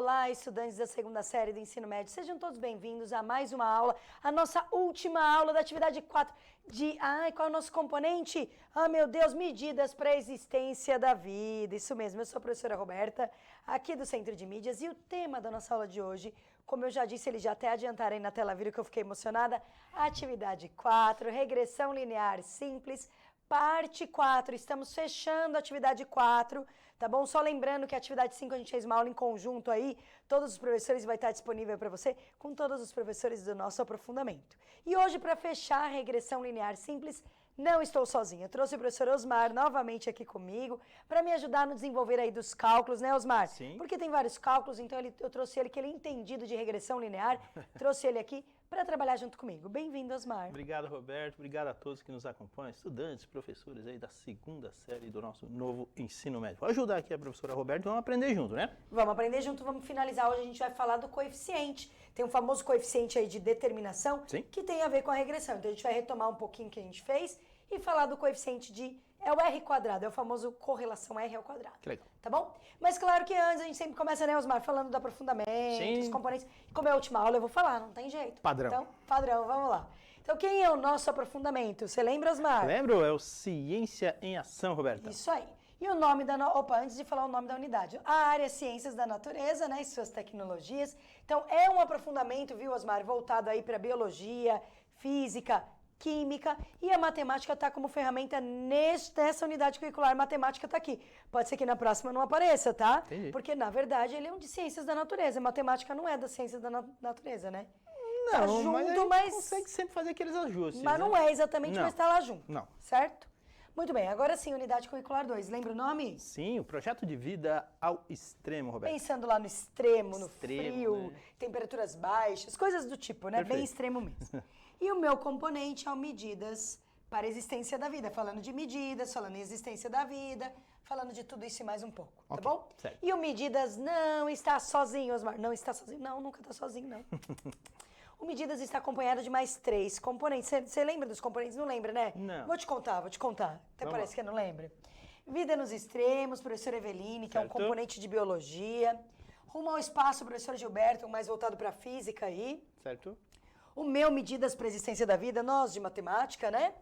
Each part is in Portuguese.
Olá, estudantes da segunda série do ensino médio, sejam todos bem-vindos a mais uma aula, a nossa última aula da atividade 4 de... qual é o nosso componente? Meu Deus, medidas para a existência da vida. Isso mesmo, eu sou a professora Roberta, aqui do Centro de Mídias, e o tema da nossa aula de hoje, como eu já disse, eles já até adiantaram aí na tela, viram que eu fiquei emocionada, atividade 4, regressão linear simples, parte 4, estamos fechando a atividade 4, tá bom? Só lembrando que a atividade 5 a gente fez uma aula em conjunto aí, todos os professores vai estar disponível para você, com todos os professores do nosso aprofundamento. E hoje, para fechar a regressão linear simples, não estou sozinha. Eu trouxe o professor Osmar novamente aqui comigo, para me ajudar no desenvolver aí dos cálculos, né, Osmar? Sim. Porque tem vários cálculos, então eu trouxe ele, que ele é entendido de regressão linear, trouxe ele aqui para trabalhar junto comigo. Bem-vindo, Osmar. Obrigado, Roberto. Obrigado a todos que nos acompanham, estudantes, professores aí da segunda série do nosso novo ensino médio. Vou ajudar aqui a professora Roberta, vamos aprender junto, né? Vamos aprender junto, vamos finalizar. Hoje a gente vai falar do coeficiente. Tem um famoso coeficiente aí de determinação, Sim, que tem a ver com a regressão. Então a gente vai retomar um pouquinho o que a gente fez e falar do coeficiente é o R quadrado, é o famoso correlação R ao quadrado. que legal. Tá bom? Mas claro que antes a gente sempre começa, né, Osmar, falando do aprofundamento, Sim. os componentes. E como é a última aula, eu vou falar, não tem jeito. Padrão. Então, padrão, vamos lá. Então, quem é o nosso aprofundamento? Você lembra, Osmar? Lembro? É o Ciência em Ação, Roberta. Isso aí. E o nome da... antes de falar o nome da unidade. A área Ciências da Natureza, né, e suas tecnologias. Então, é um aprofundamento, viu, Osmar, voltado aí para biologia, física, química, e a matemática está como ferramenta nessa unidade curricular. Matemática está aqui. Pode ser que na próxima não apareça, tá? Entendi. Porque, na verdade, ele é um de ciências da natureza. Matemática não é das ciências da natureza, né? Não, Tá junto, mas a gente mas... consegue sempre fazer aqueles ajustes. Mas não né? é exatamente, Não. mas está lá junto. Não. Certo? Muito bem, agora sim, unidade curricular 2. Lembra o nome? Sim, o projeto de vida ao extremo, Roberto. Pensando lá no extremo, no Extremo, frio, né? temperaturas baixas, coisas do tipo, né? Perfeito. Bem extremo mesmo. E o meu componente é o medidas para a existência da vida. Falando de medidas, falando em existência da vida, falando de tudo isso e mais um pouco, tá Ok, bom? certo. E o medidas não está sozinho, Osmar. Não está sozinho? Não, nunca está sozinho, não. O medidas está acompanhado de mais 3 componentes. Você lembra dos componentes? Não lembra, né? Não. Vou te contar. Até Vamos parece lá. que não lembra. Vida nos extremos, professor Eveline, que é um Certo. componente de biologia. Rumo ao espaço, professor Gilberto, mais voltado para física aí. Certo? O meu, medidas para a existência da vida, nós de matemática, né?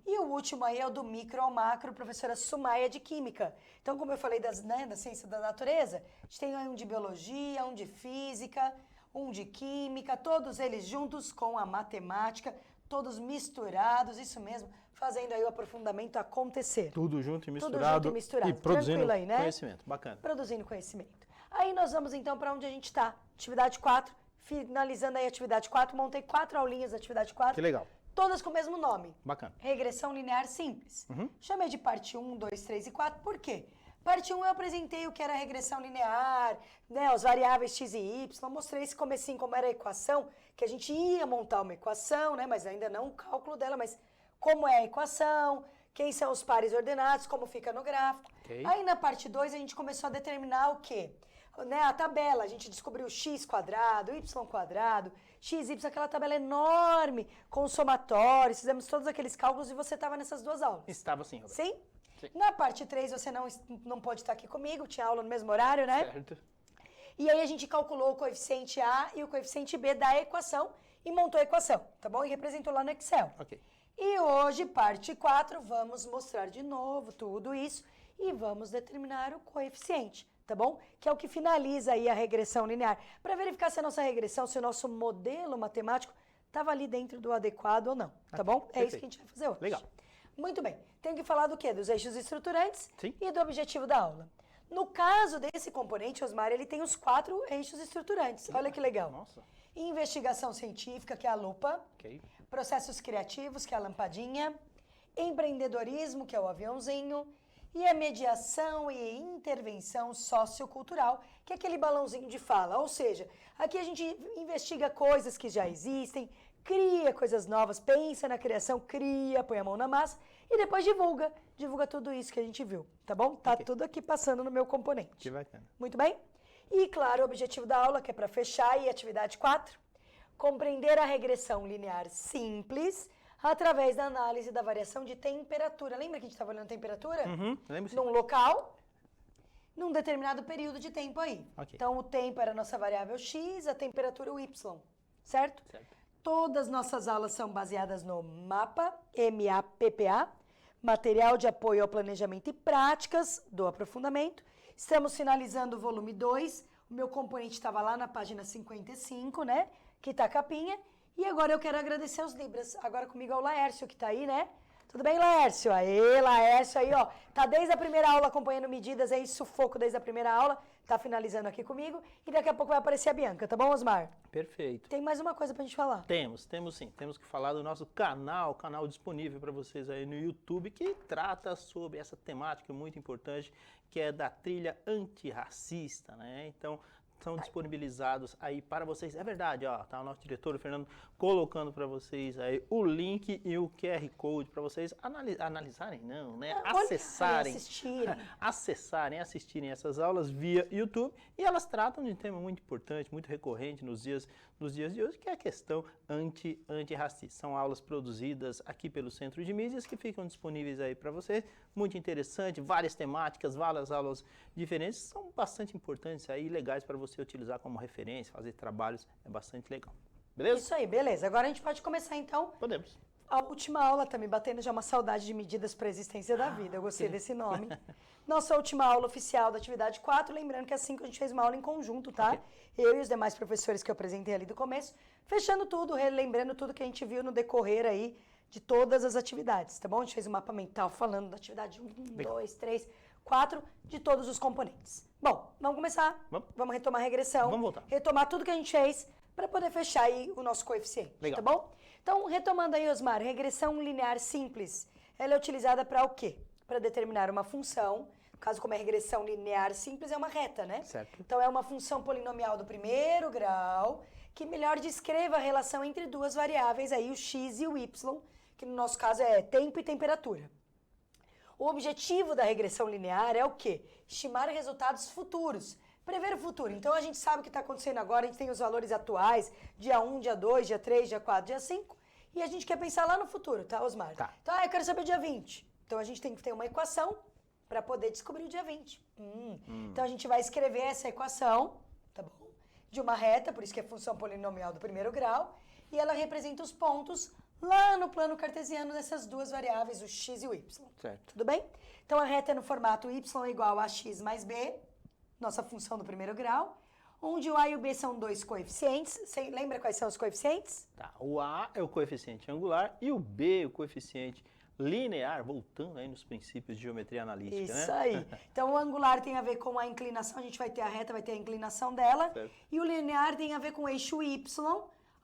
E o último aí é o do micro ao macro, professora Sumaia de química. Então, como eu falei da ciência da natureza, a gente tem aí um de biologia, um de física, um de química, todos eles juntos com a matemática, todos misturados, isso mesmo, fazendo aí o aprofundamento acontecer. Tudo junto e Tudo misturado. junto e misturado. E produzindo Tranquilo aí, né? conhecimento. Bacana. Produzindo conhecimento. Aí nós vamos então para onde a gente está. Atividade 4, finalizando aí a atividade 4, montei 4 aulinhas da atividade 4. Que legal. Todas com o mesmo nome. Bacana. Regressão linear simples. Chamei de parte 1, 2, 3 e 4, por quê? Parte 1 eu apresentei o que era a regressão linear, né, os variáveis x e y, mostrei esse comecinho como era a equação, que a gente ia montar uma equação, né, mas ainda não o cálculo dela, mas como é a equação, quem são os pares ordenados, como fica no gráfico. Ok. Aí na parte 2 a gente começou a determinar o quê? Né, a tabela, a gente descobriu x quadrado, y quadrado, x, y, aquela tabela enorme, com somatórios, fizemos todos aqueles cálculos e você estava nessas 2 aulas. Estava sim, Roberto. Sim? Sim. Na parte 3 você não pode estar aqui comigo, tinha aula no mesmo horário, né? Certo. E aí a gente calculou o coeficiente A e o coeficiente B da equação e montou a equação, tá bom? E representou lá no Excel. Ok. E hoje, parte 4, vamos mostrar de novo tudo isso e vamos determinar o coeficiente, tá bom? Que é o que finaliza aí a regressão linear. Para verificar se a nossa regressão, se o nosso modelo matemático estava ali dentro do adequado ou não, tá bom? É isso que a gente vai fazer hoje. Legal. Muito bem. Tenho que falar do quê? Dos eixos estruturantes. Sim. E do objetivo da aula. No caso desse componente, Osmar, ele tem os 4 eixos estruturantes. Olha que legal. Nossa. Investigação científica, que é a lupa. Ok. Processos criativos, que é a lampadinha. Empreendedorismo, que é o aviãozinho. E a mediação e intervenção sociocultural, que é aquele balãozinho de fala. Ou seja, aqui a gente investiga coisas que já existem, cria coisas novas, pensa na criação, cria, põe a mão na massa e depois divulga. Divulga tudo isso que a gente viu, tá bom? Tá tudo aqui passando no meu componente. Que bacana. Muito bem? E, claro, o objetivo da aula, que é para fechar aí, atividade 4, compreender a regressão linear simples através da análise da variação de temperatura. Lembra que a gente estava olhando temperatura? Lembro sim. Num local num determinado período de tempo aí. Ok. Então, o tempo era a nossa variável x, a temperatura o y, certo? Certo. Todas nossas aulas são baseadas no MAPA, M-A-P-P-A, Material de Apoio ao Planejamento e Práticas do Aprofundamento. Estamos finalizando o volume 2, o meu componente estava lá na página 55, né, que tá a capinha. E agora eu quero agradecer aos Libras. Agora comigo é o Laércio, que tá aí, né? Tudo bem, Laércio? Aê, Laércio aí, ó. Tá desde a primeira aula acompanhando medidas aí, sufoco desde a primeira aula. Tá finalizando aqui comigo. E daqui a pouco vai aparecer a Bianca, tá bom, Osmar? Perfeito. Tem mais uma coisa pra gente falar. Temos sim. Temos que falar do nosso canal disponível para vocês aí no YouTube, que trata sobre essa temática muito importante, que é da trilha antirracista, né? Então, são disponibilizados aí para vocês. É verdade, ó, tá o nosso diretor, o Fernando, colocando para vocês aí o link e o QR Code para vocês analisarem, não, né? Acessarem, assistirem essas aulas via YouTube. E elas tratam de um tema muito importante, muito recorrente nos dias de hoje, que é a questão antirracista. São aulas produzidas aqui pelo Centro de Mídias que ficam disponíveis aí para vocês. Muito interessante, várias temáticas, várias aulas diferentes, são bastante importantes aí, legais para você utilizar como referência, fazer trabalhos, é bastante legal. Beleza? Isso aí, beleza. Agora a gente pode começar então. Podemos. A última aula tá me batendo já uma saudade de medidas para a existência da vida. Eu gostei desse nome. Nossa última aula oficial da atividade 4, lembrando que assim que a gente fez uma aula em conjunto, tá? Ok. Eu e os demais professores que eu apresentei ali do começo, fechando tudo, relembrando tudo que a gente viu no decorrer aí de todas as atividades, tá bom? A gente fez um mapa mental falando da atividade 1, 2, 3, 4, de todos os componentes. Bom, vamos começar. Vamos retomar a regressão. Vamos voltar. Retomar tudo que a gente fez para poder fechar aí o nosso coeficiente, Legal. tá bom? Então, retomando aí, Osmar, regressão linear simples, ela é utilizada para o quê? Para determinar uma função, no caso como é regressão linear simples, é uma reta, né? Certo. Então, é uma função polinomial do primeiro grau, que melhor descreva a relação entre duas variáveis, aí o x e o y, que no nosso caso é tempo e temperatura. O objetivo da regressão linear é o quê? Estimar resultados futuros. Prever o futuro. Então, a gente sabe o que está acontecendo agora, a gente tem os valores atuais, dia 1, dia 2, dia 3, dia 4, dia 5, e a gente quer pensar lá no futuro, tá, Osmar? Tá. Então, eu quero saber o dia 20. Então, a gente tem que ter uma equação para poder descobrir o dia 20. Então, a gente vai escrever essa equação, tá bom? De uma reta, por isso que é função polinomial do primeiro grau, e ela representa os pontos lá no plano cartesiano dessas duas variáveis, o x e o y. Certo. Tudo bem? Então, a reta é no formato y igual a x mais b, nossa função do primeiro grau, onde o a e o b são dois coeficientes. Você lembra quais são os coeficientes? Tá. O A é o coeficiente angular e o B é o coeficiente linear, voltando aí nos princípios de geometria analítica, Isso né? aí. Então, o angular tem a ver com a inclinação, a gente vai ter a reta, vai ter a inclinação dela. Certo. E o linear tem a ver com o eixo y,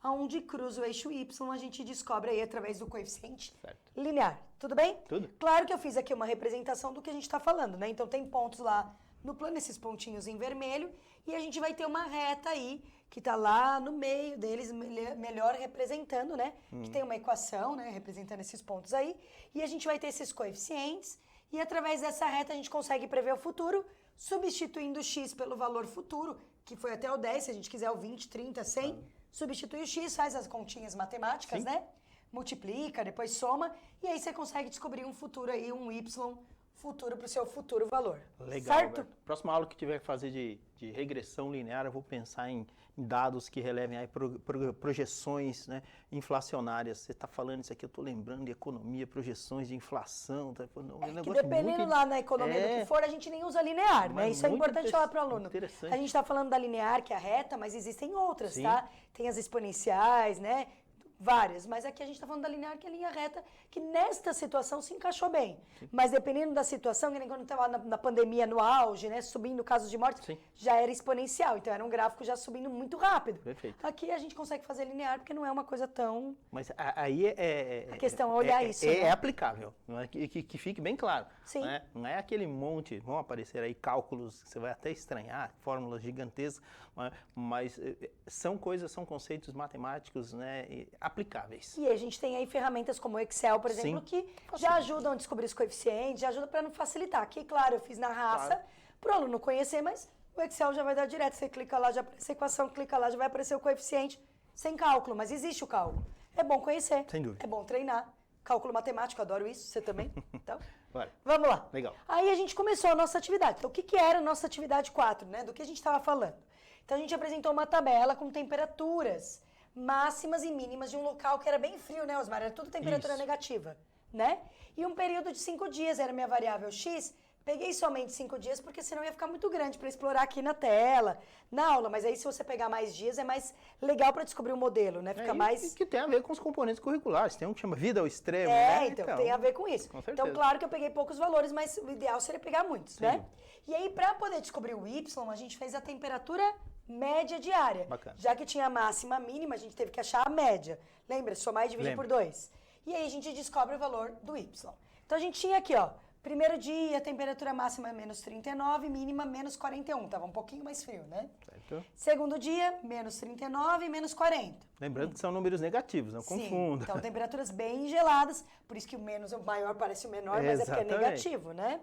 onde cruza o eixo y, a gente descobre aí através do coeficiente Certo. linear. Tudo bem? Tudo. Claro que eu fiz aqui uma representação do que a gente está falando, né? Então, tem pontos lá no plano, esses pontinhos em vermelho, e a gente vai ter uma reta aí, que está lá no meio deles, melhor representando, né? Que tem uma equação, né? Representando esses pontos aí, e a gente vai ter esses coeficientes, e através dessa reta a gente consegue prever o futuro, substituindo o x pelo valor futuro, que foi até o 10, se a gente quiser o 20, 30, 100, substitui o x, faz as continhas matemáticas, né? Multiplica, depois soma, e aí você consegue descobrir um futuro aí, um y futuro para o seu futuro valor. Legal, certo? Roberto. Próxima aula que tiver que fazer de regressão linear, eu vou pensar em dados que relevem aí projeções, né, inflacionárias. Você está falando isso aqui, eu estou lembrando de economia, projeções de inflação. Tá? Não, É que dependendo lá na economia do que for, a gente nem usa linear, né? Mas Isso é muito importante falar para o aluno. interessante. A gente está falando da linear, que é a reta, mas existem outras, Sim. tá? Tem as exponenciais, né? Várias, mas aqui a gente está falando da linear, que é a linha reta, que nesta situação se encaixou bem. Mas dependendo da situação, que nem quando estava na pandemia, no auge, né, subindo casos de morte, Sim. já era exponencial, então era um gráfico já subindo muito rápido. Perfeito. Aqui a gente consegue fazer linear, porque não é uma coisa tão... Mas aí A questão é olhar isso, né? É aplicável, não é? Que fique bem claro. Sim. Né? Não é aquele monte, vão aparecer aí cálculos que você vai até estranhar, fórmulas gigantescas, mas são conceitos matemáticos, né, aplicáveis. E a gente tem aí ferramentas como o Excel, por exemplo, Sim. que já ajudam a descobrir os coeficientes, já ajudam para não facilitar. Aqui, claro, eu fiz na raça, Claro. para o aluno conhecer, mas o Excel já vai dar direto. Você clica lá, já aparece a equação, clica lá, já vai aparecer o coeficiente, sem cálculo, mas existe o cálculo. É bom conhecer, Sem dúvida. é bom treinar. cálculo matemático, adoro isso, você também? Então, Bora. vamos lá. Legal. Aí a gente começou a nossa atividade. Então, o que era a nossa atividade 4, né? Do que a gente estava falando? Então, a gente apresentou uma tabela com temperaturas máximas e mínimas de um local que era bem frio, né, Osmar? Era tudo temperatura Isso. negativa, né? E um período de 5 dias era minha variável x. Peguei somente 5 dias, porque senão ia ficar muito grande para explorar aqui na tela, na aula. Mas aí, se você pegar mais dias, é mais legal para descobrir o modelo, né? Fica mais... Que tem a ver com os componentes curriculares. Tem um que chama vida ao extremo, É, né? então, tem a ver com isso. Com certeza. Então, claro que eu peguei poucos valores, mas o ideal seria pegar muitos, né? E aí, para poder descobrir o y, a gente fez a temperatura média diária. Bacana. Já que tinha a máxima e a mínima, a gente teve que achar a média. Lembra? Somar e dividir por 2. E aí, a gente descobre o valor do y. Então, a gente tinha aqui, ó, primeiro dia, temperatura máxima menos 39, mínima menos 41. Tava um pouquinho mais frio, né? Certo. Segundo dia, menos 39, menos 40. Lembrando que são números negativos, não Sim, confunda. então temperaturas bem geladas, por isso que o maior parece o menor, mas é porque é Exatamente. negativo, né?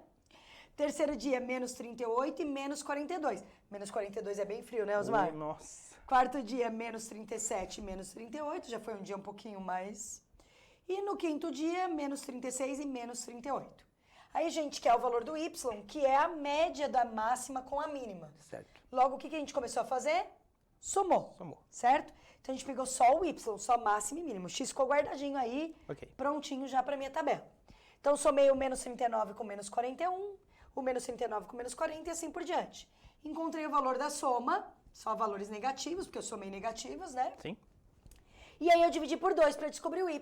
Terceiro dia, menos 38 e menos 42. Menos 42 é bem frio, né, Osmar? Nossa. Quarto dia, menos 37 e menos 38, já foi um dia um pouquinho mais. E no quinto dia, menos 36 e menos 38. Aí a gente quer o valor do y, que é a média da máxima com a mínima. Certo. Logo, o que a gente começou a fazer? Somou. Somou. Certo? Então, a gente pegou só o y, só máximo e mínimo. O x ficou guardadinho aí, Ok. prontinho já para minha tabela. Então, somei o menos 39 com menos 41, o menos 39 com menos 40 e assim por diante. Encontrei o valor da soma, só valores negativos, porque eu somei negativos, né? Sim. E aí, eu dividi por 2 para descobrir o y,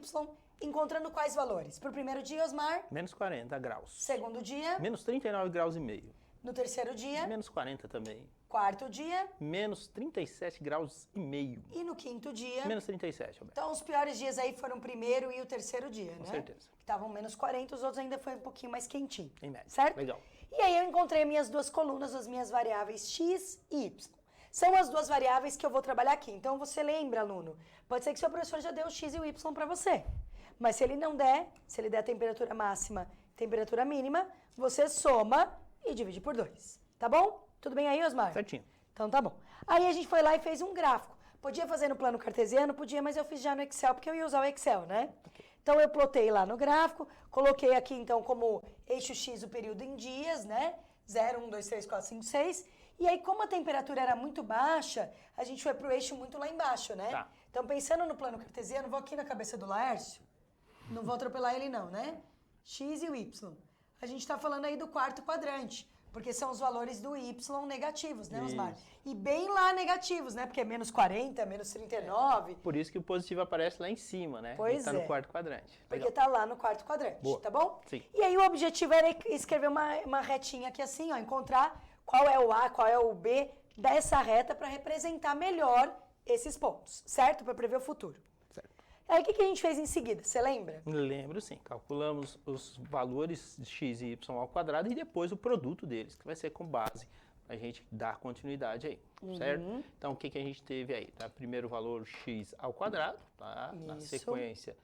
encontrando quais valores? Para o primeiro dia, Osmar. Menos 40 graus. Segundo dia. Menos 39 graus e meio. No terceiro dia. Menos 40 também. Quarto dia. Menos 37 graus e meio. E no quinto dia. Menos 37, Roberto. Então, os piores dias aí foram o primeiro e o terceiro dia, né? Com certeza. Que estavam menos 40, os outros ainda foi um pouquinho mais quentinho. Em média. Certo? Legal. E aí eu encontrei minhas duas colunas, as minhas variáveis x e y. São as duas variáveis que eu vou trabalhar aqui. Então, você lembra, aluno? Pode ser que seu professor já deu o x e o y para você. Mas se ele não der, se ele der a temperatura máxima e temperatura mínima, você soma e divide por 2. Tá bom? Tudo bem aí, Osmar? Certinho. Então tá bom. Aí a gente foi lá e fez um gráfico. Podia fazer no plano cartesiano? Podia, mas eu fiz já no Excel, porque eu ia usar o Excel, né? Então eu plotei lá no gráfico, coloquei aqui então como eixo X o período em dias, né? 0, 1, 2, 3, 4, 5, 6. E aí, como a temperatura era muito baixa, a gente foi pro eixo muito lá embaixo, né? Tá. Então, pensando no plano cartesiano, vou aqui na cabeça do Laércio. Não vou atropelar ele não, né? X e o Y. A gente tá falando aí do quarto quadrante. Porque são os valores do Y negativos, né, Osmar? Isso. E bem lá negativos, né? Porque é menos 40, menos 39. Por isso que o positivo aparece lá em cima, né? Pois Ele tá é. no quarto quadrante. Porque Legal. tá lá no quarto quadrante, Boa. tá bom? Sim. E aí o objetivo era escrever uma retinha aqui assim, ó. Encontrar qual é o A, qual é o B dessa reta para representar melhor esses pontos, certo? Para prever o futuro. Certo. Aí o que a gente fez em seguida? Você lembra? Lembro sim. Calculamos os valores de x e y ao quadrado e depois o produto deles, que vai ser com base a gente dar continuidade aí, certo? Então, o que a gente teve aí? Tá? Primeiro o valor x ao quadrado, tá? Na Isso. sequência,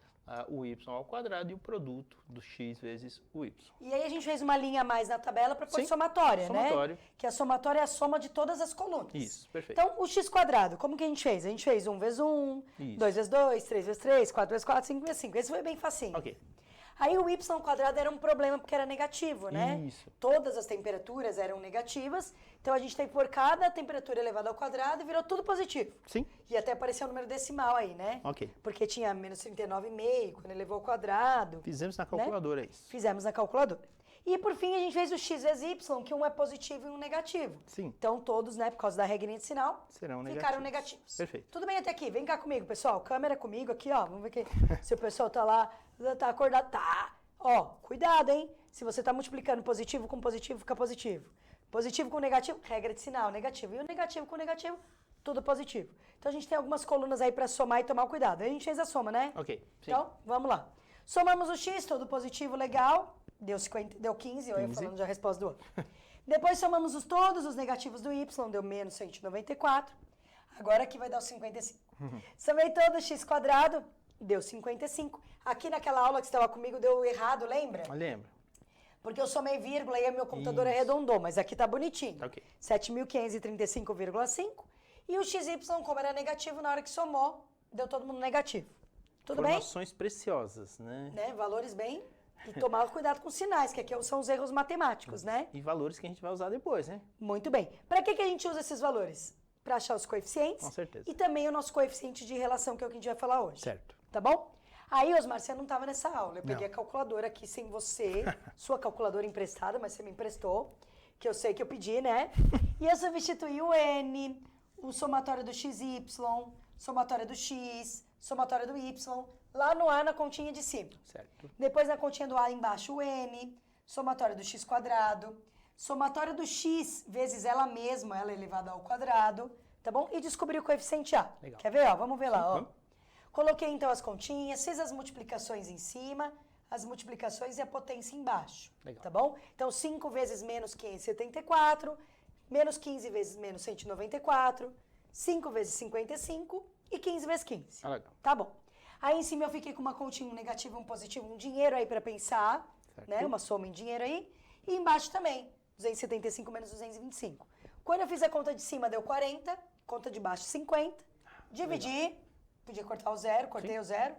o y ao quadrado e o produto do x vezes o y. E aí a gente fez uma linha a mais na tabela para pôr Sim, somatória, somatório. né? Que a somatória é a soma de todas as colunas. Isso, perfeito. Então, o x quadrado, como que a gente fez? A gente fez 1 vezes 1, Isso. 2 vezes 2, 3 vezes 3, 4 vezes 4, 5 vezes 5. Esse foi bem facinho. Ok. Aí o y quadrado era um problema porque era negativo, né? Isso. Todas as temperaturas eram negativas, então a gente tem que pôr cada temperatura elevada ao quadrado e virou tudo positivo. Sim. E até apareceu o número decimal aí, né? Ok. Porque tinha menos 39,5 quando elevou ao quadrado. Fizemos na calculadora isso. Fizemos na calculadora. E por fim a gente fez o x vezes y, que um é positivo e um negativo. Sim. Então todos, né, por causa da regrinha de sinal, Serão ficaram negativos. negativos. Perfeito. Tudo bem até aqui? Vem cá comigo, pessoal. Câmera comigo aqui, ó. Vamos ver se o pessoal tá lá, tá acordado. Tá. Ó, cuidado, hein? Se você tá multiplicando positivo com positivo, fica positivo. Positivo com negativo, regra de sinal, negativo. E o negativo com negativo, tudo positivo. Então a gente tem algumas colunas aí pra somar e tomar cuidado. Aí a gente fez a soma, né? Ok. Sim. Então, vamos lá. Somamos o x, todo positivo, legal. Deu 15, eu ia 15. falando já a resposta do outro. Depois somamos todos os negativos do y, deu menos 194. Agora aqui vai dar o 55. Somei todo o x quadrado, deu 55. Aqui naquela aula que você estava comigo deu errado, lembra? Lembra? Porque eu somei vírgula e aí meu computador Isso. arredondou, mas aqui tá bonitinho. Tá ok. 7.535,5. E o xy, como era negativo, na hora que somou, deu todo mundo negativo. Tudo bem? Informações preciosas, né? Valores bem... E tomar cuidado com os sinais, que aqui são os erros matemáticos, né? E valores que a gente vai usar depois, né? Muito bem. Para que a gente usa esses valores? Para achar os coeficientes. Com certeza. E também o nosso coeficiente de relação, que é o que a gente vai falar hoje. Certo. Tá bom? Aí, Osmar, você não estava nessa aula. Eu peguei Não. a calculadora aqui sem você, sua calculadora emprestada, mas você me emprestou, que eu sei que eu pedi, né? E eu substituí o N, o somatório do XY, somatório do X, somatório do Y, lá no A na continha de cima. Certo. Depois na continha do A embaixo o N, somatório do X quadrado, somatório do X vezes ela mesma, ela elevada ao quadrado, tá bom? E descobri o coeficiente A. Legal. Quer ver? Ó, vamos ver lá, ó. Vamos. Coloquei então as continhas, fiz as multiplicações em cima, as multiplicações e a potência embaixo. Legal. Tá bom? Então 5 vezes menos 574, menos 15 vezes menos 194, 5 vezes 55 e 15 vezes 15. Ah, legal. Tá bom. Aí em cima eu fiquei com uma continha, um negativo, um positivo, um dinheiro aí pra pensar, Certo. né? Uma soma em dinheiro aí. E embaixo também, 275 menos 225. Quando eu fiz a conta de cima deu 40, conta de baixo 50, dividi, podia cortar o zero, cortei o zero,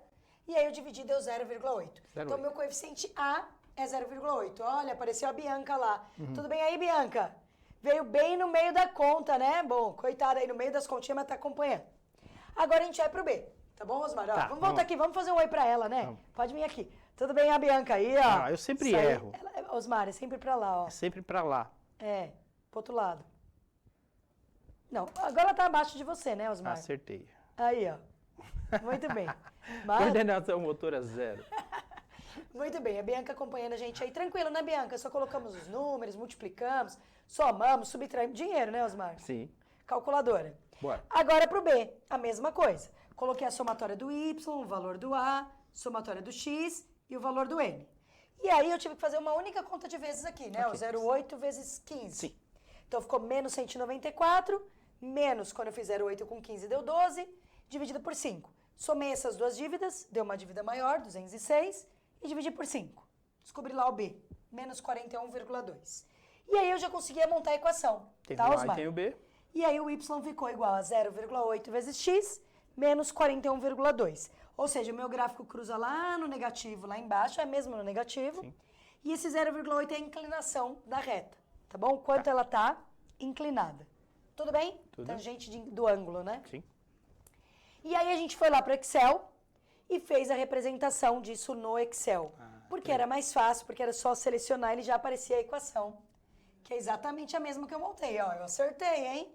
e aí eu dividi deu 0,8. Então meu coeficiente A é 0,8. Olha, apareceu a Bianca lá. Tudo bem aí, Bianca? Veio bem no meio da conta, né? Bom, coitada aí no meio das continhas, mas tá acompanhando. Agora a gente vai pro B. Tá bom, Osmar? Ó, Tá, vamos voltar aqui, vamos fazer um oi pra ela, né? Vamos. Pode vir aqui. Tudo bem, a Bianca aí, ó. Ah, eu sempre Isso aí, erro. Osmar, é sempre pra lá, ó. É sempre pra lá. É, pro outro lado. Não, agora tá abaixo de você, né, Osmar? Acertei. Aí, ó. Muito bem. Mas, Coordenação motora 0. muito bem, a Bianca acompanhando a gente aí. Tranquilo, né, Bianca? Só colocamos os números, multiplicamos, somamos, subtraímos dinheiro, né, Osmar? Sim. Calculadora. Bora. Agora pro B, a mesma coisa. Coloquei a somatória do Y, o valor do A, somatória do X e o valor do N. E aí eu tive que fazer uma única conta de vezes aqui, né? Ok. O 0,8 vezes 15. Sim. Então ficou menos 194, menos, quando eu fiz 0,8 com 15, deu 12, dividido por 5. Somei essas duas dívidas, deu uma dívida maior, 206, e dividi por 5. Descobri lá o B, menos 41,2. E aí eu já conseguia montar a equação, Tem tá, o A e Osmar? tem o B. E aí o Y ficou igual a 0,8 vezes x menos 41,2. Ou seja, o meu gráfico cruza lá no negativo, lá embaixo, é mesmo no negativo. Sim. E esse 0,8 é a inclinação da reta, tá bom? Quanto ela tá inclinada. Tudo bem? Tudo. Tangente do ângulo, né? Sim. E aí a gente foi lá para o Excel e fez a representação disso no Excel. Porque era mais fácil, porque era só selecionar e ele já aparecia a equação. Que é exatamente a mesma que eu montei, ó. Eu acertei, hein?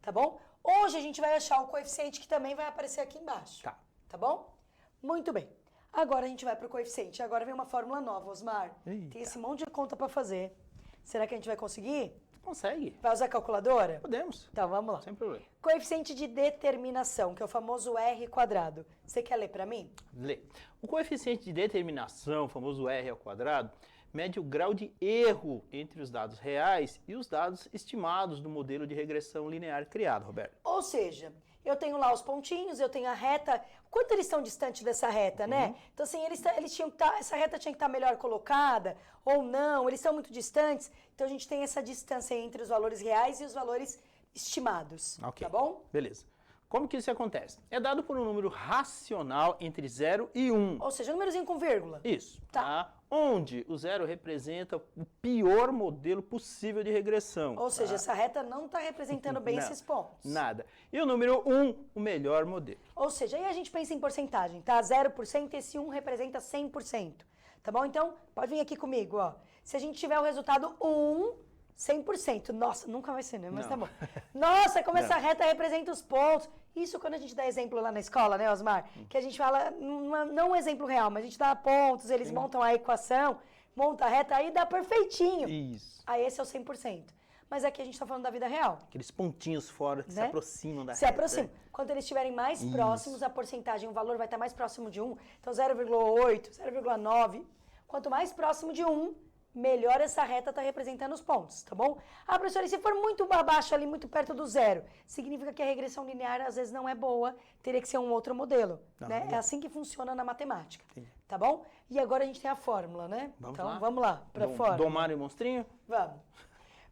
Tá bom? Hoje a gente vai achar o coeficiente que também vai aparecer aqui embaixo. Tá. Tá bom? Muito bem. Agora a gente vai pro coeficiente. Agora vem uma fórmula nova, Osmar. Eita. Tem esse monte de conta para fazer. Será que a gente vai conseguir? Consegue. Vai usar a calculadora? Podemos. Então, vamos lá. Sem problema. Coeficiente de determinação, que é o famoso R quadrado. Você quer ler para mim? Lê. O coeficiente de determinação, o famoso R ao quadrado, mede o grau de erro entre os dados reais e os dados estimados do modelo de regressão linear criado, Roberto. Ou seja, eu tenho lá os pontinhos, eu tenho a reta. Quanto eles estão distantes dessa reta, né? Então, assim, eles tinham que estar. Essa reta tinha que estar melhor colocada ou não, eles são muito distantes. Então, a gente tem essa distância entre os valores reais e os valores estimados. Ok. Tá bom? Beleza. Como que isso acontece? É dado por um número racional entre 0 e 1. Ou seja, númerozinho com vírgula. Isso. Tá. Onde o 0 representa o pior modelo possível de regressão. Ou seja, essa reta não está representando bem Não, esses pontos. Nada. E o número 1, o melhor modelo. Ou seja, aí a gente pensa em porcentagem, tá? 0%, esse 1 representa 100%. Tá bom? Então, pode vir aqui comigo, ó. Se a gente tiver o resultado 1, 100%. Nossa, nunca vai ser, né? Mas Não. tá bom. Nossa, como essa Não. reta representa os pontos. Isso quando a gente dá exemplo lá na escola, né, Osmar? Que a gente fala, não um exemplo real, mas a gente dá pontos, eles montam a equação, monta a reta, aí dá perfeitinho. Isso. Aí esse é o 100%. Mas aqui a gente tá falando da vida real. Aqueles pontinhos fora que se Né? aproximam da Se reta. aproxima. Quando eles estiverem mais Isso. próximos, a porcentagem, o valor vai estar mais próximo de 1. Então, 0,8, 0,9. Quanto mais próximo de 1, melhor essa reta está representando os pontos, tá bom? Ah, professora, e se for muito abaixo ali, muito perto do zero, significa que a regressão linear às vezes não é boa, teria que ser um outro modelo, né? É assim que funciona na matemática, Entendi. tá bom? E agora a gente tem a fórmula, né? Vamos então, lá? vamos lá para a fórmula. Domar e monstrinho? Vamos.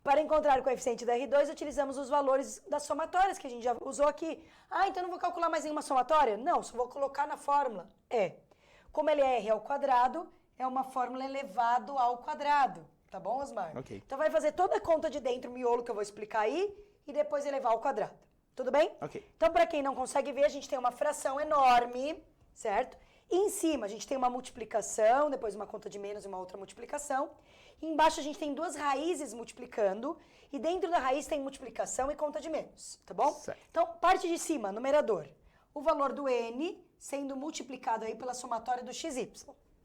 Para encontrar o coeficiente da R2, utilizamos os valores das somatórias que a gente já usou aqui. Ah, então não vou calcular mais nenhuma somatória? Não, só vou colocar na fórmula. Como ele é R ao quadrado, é uma fórmula elevado ao quadrado. Tá bom, Osmar? Ok. Então vai fazer toda a conta de dentro, o miolo que eu vou explicar aí, e depois elevar ao quadrado. Tudo bem? Ok. Então, para quem não consegue ver, a gente tem uma fração enorme, certo? E em cima a gente tem uma multiplicação, depois uma conta de menos e uma outra multiplicação. E embaixo a gente tem duas raízes multiplicando, e dentro da raiz tem multiplicação e conta de menos, tá bom? Certo. Então, parte de cima, numerador, o valor do n sendo multiplicado aí pela somatória do xy.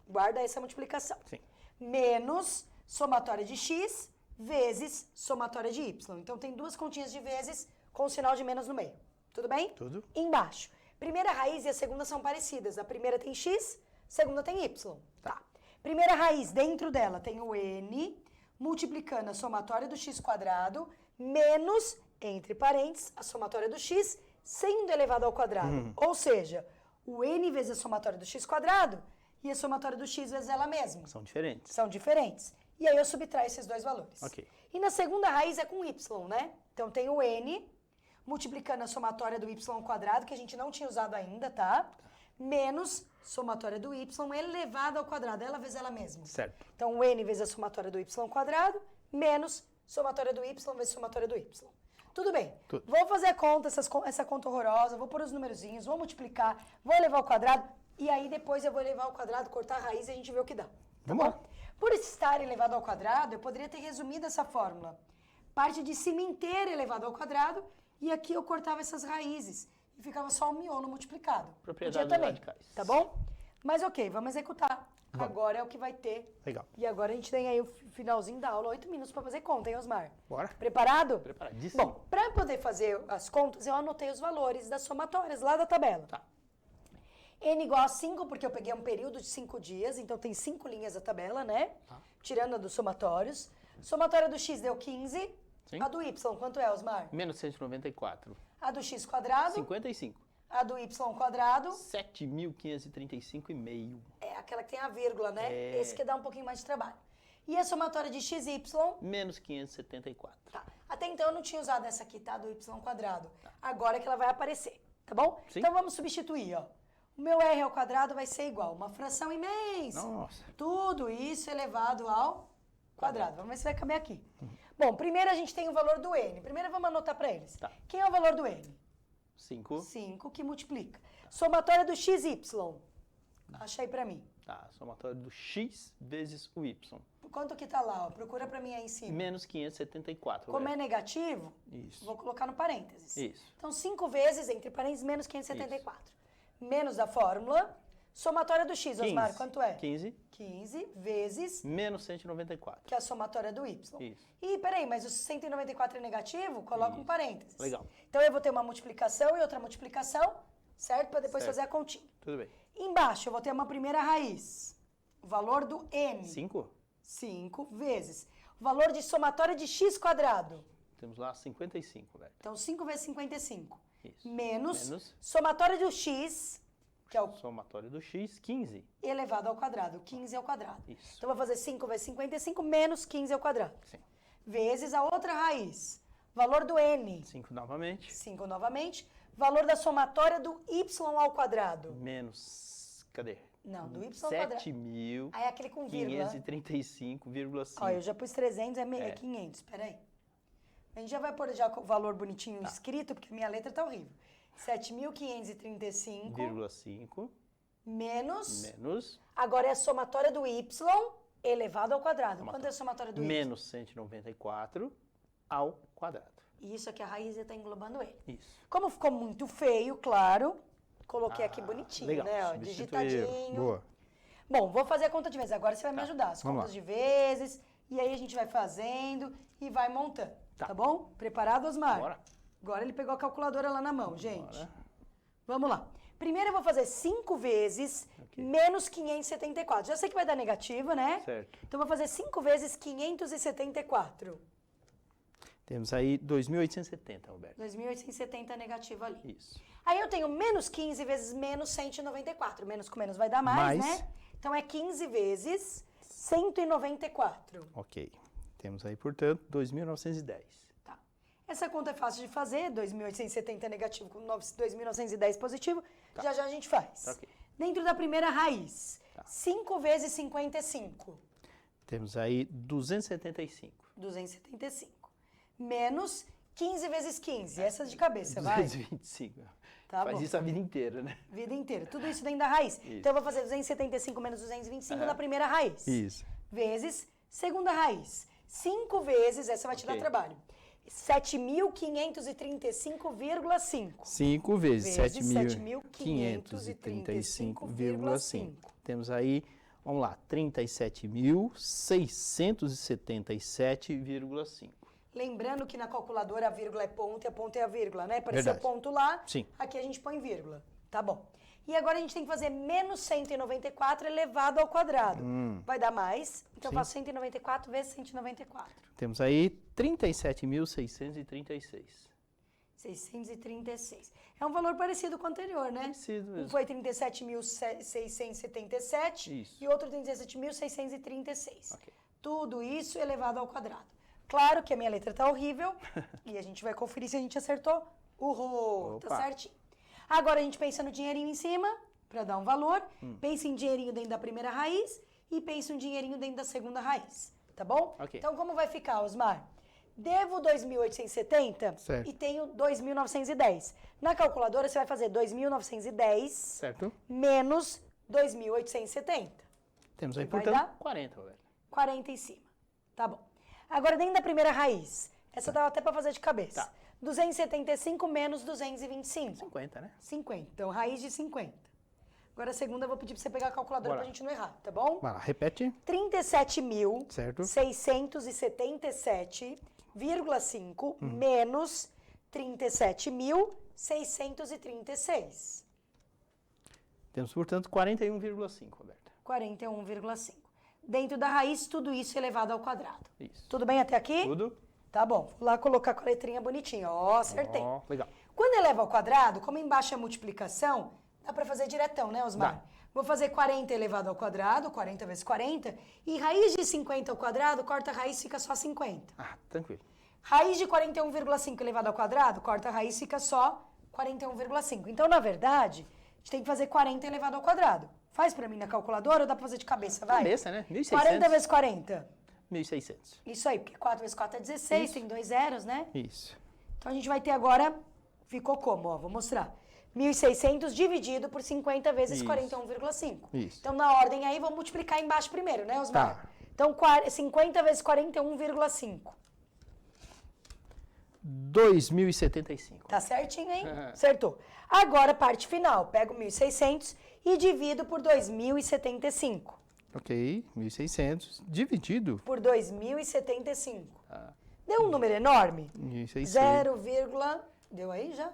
Guarda essa multiplicação. Sim. Menos somatória de x vezes somatória de y. Então, tem duas continhas de vezes com o sinal de menos no meio. Tudo bem? Tudo. Embaixo. Primeira raiz e a segunda são parecidas. A primeira tem x, a segunda tem y. Tá. Primeira raiz, dentro dela tem o n, multiplicando a somatória do x quadrado, menos, entre parênteses, a somatória do x, sendo elevado ao quadrado. Ou seja, o n vezes a somatória do x quadrado e a somatória do x vezes ela mesma. São diferentes. São diferentes. E aí eu subtraio esses dois valores. Ok. E na segunda raiz é com y, né? Então tem o n, multiplicando a somatória do y quadrado, que a gente não tinha usado ainda, tá? Menos somatória do y elevado ao quadrado, ela vezes ela mesma. Certo. Então o n vezes a somatória do y quadrado, menos somatória do y vezes somatória do y. Tudo bem. Tudo. Vou fazer a conta, essa conta horrorosa, vou pôr os numerozinhos, vou multiplicar, vou elevar ao quadrado, e aí depois eu vou elevar ao quadrado, cortar a raiz e a gente vê o que dá. Vamos lá. Por estar elevado ao quadrado, eu poderia ter resumido essa fórmula. Parte de cima inteira elevado ao quadrado, e aqui eu cortava essas raízes. E ficava só o miolo multiplicado. Propriedades Podia também, radicais. tá bom? Mas ok, vamos executar. Vamos. Agora é o que vai ter. Legal. E agora a gente tem aí o finalzinho da aula, 8 minutos para fazer conta, hein, Osmar? Bora. Preparado? Preparadíssimo. Bom, para poder fazer as contas, eu anotei os valores das somatórias lá da tabela. Tá. N igual a 5, porque eu peguei um período de 5 dias, então tem 5 linhas a tabela, né? Tá. Tirando a dos somatórios. Somatória do x deu 15. Sim. A do y, quanto é, Osmar? Menos 194. A do x quadrado. 55. A do y quadrado. 7.535,5. É aquela que tem a vírgula, né? É. Esse que dá um pouquinho mais de trabalho. E a somatória de x e y? Menos 574. Tá. Até então eu não tinha usado essa aqui, tá? Do y quadrado. Agora é que ela vai aparecer, tá bom? Sim. Então vamos substituir, ó. O meu r ao quadrado vai ser igual uma fração imensa. Nossa. Tudo isso elevado ao quadrado. Vamos ver se vai caber aqui. Bom, primeiro a gente tem o valor do n. Primeiro vamos anotar para eles. Tá. Quem é o valor do n? 5. 5, que multiplica. Somatória do x e y. Acha aí para mim. Tá, somatório do x vezes o y. Quanto que tá lá? Ó? Procura para mim aí em cima. Menos 574. Como é velho. negativo, Isso. vou colocar no parênteses. Isso. Então, 5 vezes, entre parênteses, menos 574. Menos da fórmula. Somatória do x, Osmar, 15. quanto é? 15 15 vezes, menos 194. que é a somatória do y. Isso. Ih, peraí, mas o 194 é negativo? Coloca um Isso. parênteses. Legal. Então, eu vou ter uma multiplicação e outra multiplicação, certo? Para depois Certo. fazer a continha. Tudo bem. Embaixo, eu vou ter uma primeira raiz. O valor do n. 5. 5 vezes. O valor de somatória de x quadrado. Temos lá 55, velho. Então, 5 vezes 55. Isso. Menos somatória do x, que é o Somatório do x, 15. elevado ao quadrado. 15 ao quadrado. Isso. Então, eu vou fazer 5 vezes 55 menos 15 ao quadrado. Sim. Vezes a outra raiz. Valor do n. 5 novamente. 5 novamente. Valor da somatória do y ao quadrado. Menos, cadê? Não, do y ao quadrado. 7.535,5. Aí é aquele com vírgula. Ó, eu já pus 300, é 500. Peraí. A gente já vai pôr já o valor bonitinho escrito, porque a minha letra tá horrível. 7.535 0,5 menos... Agora é a somatória do y elevado ao quadrado. Quanto é a somatória do y? menos 194 ao quadrado. E isso aqui, a raiz está englobando ele. Isso. Como ficou muito feio, claro, coloquei aqui bonitinho, legal. né? Ó, Substituir. digitadinho. Boa. Bom, vou fazer a conta de vezes. Agora você vai me ajudar. As Vamos contas lá. de vezes. E aí a gente vai fazendo e vai montando. Tá. Tá bom? Preparado, Osmar? Bora. Agora ele pegou a calculadora lá na mão, gente. Bora. Vamos lá. Primeiro eu vou fazer 5 vezes menos 574. Já sei que vai dar negativo, né? Certo. Então eu vou fazer 5 vezes 574. Temos aí 2.870, Roberto. 2.870 negativo ali. Isso. Aí eu tenho menos 15 vezes menos 194. Menos com menos vai dar mais, Mais. né? Então é 15 vezes 194. Ok. Temos aí, portanto, 2.910. Tá. Essa conta é fácil de fazer, 2.870 negativo com 2.910 positivo, Tá. já já a gente faz. Tá, ok. Dentro da primeira raiz, Tá. 5 vezes 55. Temos aí 275. 275. Menos 15 vezes 15. Essa de cabeça, vai. 225. Tá Faz bom. isso a vida inteira, né? Vida inteira. Tudo isso dentro da raiz. Então eu vou fazer 275 menos 225 na primeira raiz. Isso. Vezes segunda raiz. 5 vezes, essa vai te dar Ok. trabalho. 7.535,5. 5 vezes Vezes 7.535,5. Temos aí, vamos lá, 37.677,5. Lembrando que na calculadora a vírgula é ponto e a ponta é a vírgula, né? Apareceu Verdade. ponto lá, Sim. aqui a gente põe vírgula. Tá bom. E agora a gente tem que fazer menos 194 elevado ao quadrado. Vai dar mais, então eu Sim. faço 194 vezes 194. Temos aí 37.636. 636. É um valor parecido com o anterior, né? Parecido Um mesmo. foi 37.677 Isso. e outro 37.636. Ok. Tudo isso elevado ao quadrado. Claro que a minha letra tá horrível e a gente vai conferir se a gente acertou. Uhul, tá Opa. certinho. Agora a gente pensa no dinheirinho em cima, para dar um valor. Pensa em dinheirinho dentro da primeira raiz e pensa um dinheirinho dentro da segunda raiz, tá bom? Ok. Então como vai ficar, Osmar? Devo 2.870 Certo. e tenho 2.910. Na calculadora você vai fazer 2.910 Certo? menos 2.870. Temos aí, Que vai portanto, dar? 40, Roberto. 40 em cima. Tá bom. Agora, dentro da primeira raiz, essa dava até para fazer de cabeça. Tá. 275 menos 225. 50, né? 50. Então, raiz de 50. Agora, a segunda, eu vou pedir para você pegar a calculadora Bora. pra gente não errar, tá bom? Vai lá, repete. 37.677,5 menos 37.636. Temos, portanto, 41,5, Roberto. 41,5. Dentro da raiz, tudo isso elevado ao quadrado. Isso. Tudo bem até aqui? Tudo? Tá bom. Vou lá colocar com a letrinha bonitinha. Ó, acertei. Ó, legal. Quando eleva ao quadrado, como embaixo é multiplicação, dá pra fazer diretão, né, Osmar? Dá. Vou fazer 40 elevado ao quadrado, 40 vezes 40, e raiz de 50 ao quadrado, corta a raiz, fica só 50. Ah, tranquilo. Raiz de 41,5 elevado ao quadrado, corta a raiz, fica só 41,5. Então, na verdade, a gente tem que fazer 40 elevado ao quadrado. Faz pra mim na calculadora ou dá pra fazer de cabeça, vai? Cabeça, né? 1.600. 40 vezes 40. 1.600. Isso aí, porque 4 vezes 4 é 16, Isso. tem 2 zeros, né? Isso. Então a gente vai ter agora, ficou como? Ó, vou mostrar. 1.600 dividido por 50 vezes Isso. 41,5. Isso. Então na ordem aí, vamos multiplicar embaixo primeiro, né, Osmar? Tá. Então 50 vezes 41,5. 2.075. Tá certinho, hein? Acertou. Agora, parte final. Pego 1.600 e divido por 2.075. Ok, 1.600 dividido. Por 2.075. Tá. Deu um número enorme? 1.600. 0, deu aí já?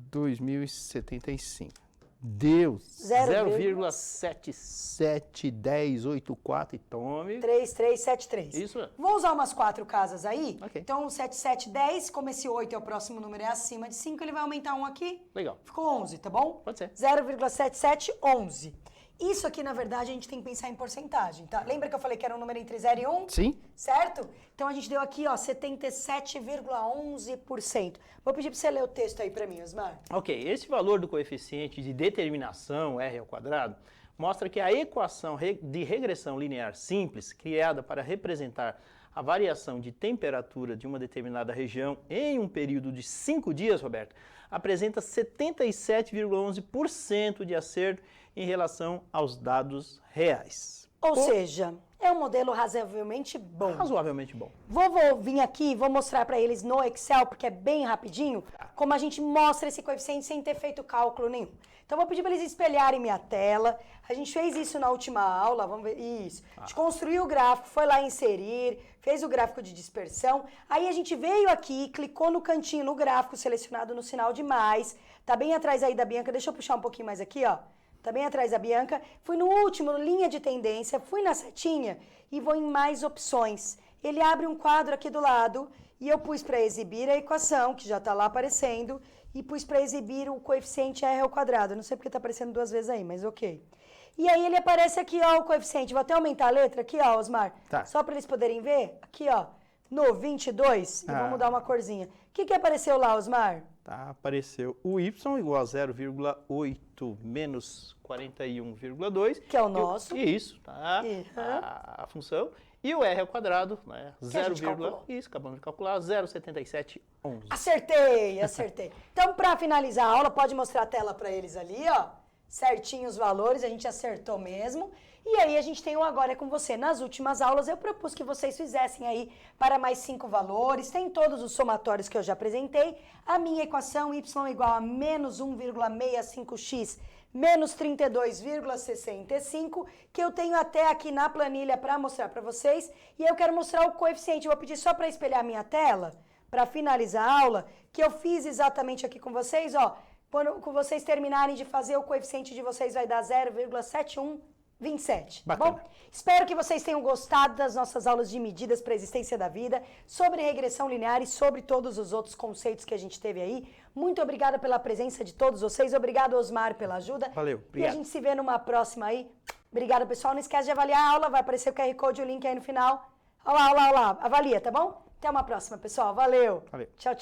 2.075. Deus. 0,771084 e tome. 3373. Isso. Vou usar umas 4 casas aí. Ok. Então, 7710, como esse 8 é o próximo número, é acima de 5, ele vai aumentar um aqui. Legal. Ficou 11, tá bom? Pode ser. 0,7711. Isso aqui, na verdade, a gente tem que pensar em porcentagem, tá? Lembra que eu falei que era um número entre 0 e 1? Sim. Certo? Então, a gente deu aqui, ó, 77,11%. Vou pedir pra você ler o texto aí pra mim, Osmar. Ok, esse valor do coeficiente de determinação, r ao quadrado, mostra que a equação de regressão linear simples, criada para representar a variação de temperatura de uma determinada região em um período de 5 dias, Roberto, apresenta 77,11% de acerto em relação aos dados reais. Ou seja, é um modelo razoavelmente bom. Razoavelmente bom. Vou vir aqui e vou mostrar para eles no Excel, porque é bem rapidinho, como a gente mostra esse coeficiente sem ter feito cálculo nenhum. Então, vou pedir para eles espelharem minha tela. A gente fez isso na última aula, vamos ver, isso. A gente construiu o gráfico, foi lá inserir, fez o gráfico de dispersão. Aí, a gente veio aqui, clicou no cantinho, no gráfico selecionado no sinal de mais. Tá bem atrás aí da Bianca, deixa eu puxar um pouquinho mais aqui, ó. Tá bem atrás da Bianca. Fui no último, linha de tendência, fui na setinha e vou em mais opções. Ele abre um quadro aqui do lado e eu pus para exibir a equação, que já está lá aparecendo, e pus para exibir o coeficiente r ao quadrado. Não sei porque está aparecendo 2 vezes aí, mas ok. E aí ele aparece aqui, ó, o coeficiente. Vou até aumentar a letra aqui, ó, Osmar. Tá. Só para eles poderem ver. Aqui, ó. no 22 e vamos dar uma corzinha. O que apareceu lá, Osmar? Tá, apareceu o y igual a 0,8 menos 41,2. Que é o nosso. Isso, tá? A função. E o r ao quadrado, né? Isso, acabamos de calcular, 0,7711. Acertei. Então, para finalizar a aula, pode mostrar a tela para eles ali, ó. Certinho os valores, a gente acertou mesmo. E aí a gente tem o Agora é com você. Nas últimas aulas eu propus que vocês fizessem aí para mais 5 valores. Tem todos os somatórios que eu já apresentei. A minha equação y igual a menos 1,65x menos 32,65, que eu tenho até aqui na planilha para mostrar para vocês. E eu quero mostrar o coeficiente. Eu vou pedir só para espelhar a minha tela, para finalizar a aula, que eu fiz exatamente aqui com vocês, ó. Quando vocês terminarem de fazer, o coeficiente de vocês vai dar 0,7127, tá bom? Espero que vocês tenham gostado das nossas aulas de medidas para a existência da vida, sobre regressão linear e sobre todos os outros conceitos que a gente teve aí. Muito obrigada pela presença de todos vocês. Obrigado, Osmar, pela ajuda. Valeu, obrigado. E a gente se vê numa próxima aí. Obrigada, pessoal. Não esquece de avaliar a aula. Vai aparecer o QR Code, o link aí no final. Olha lá. Avalia, tá bom? Até uma próxima, pessoal. Valeu. Valeu. Tchau.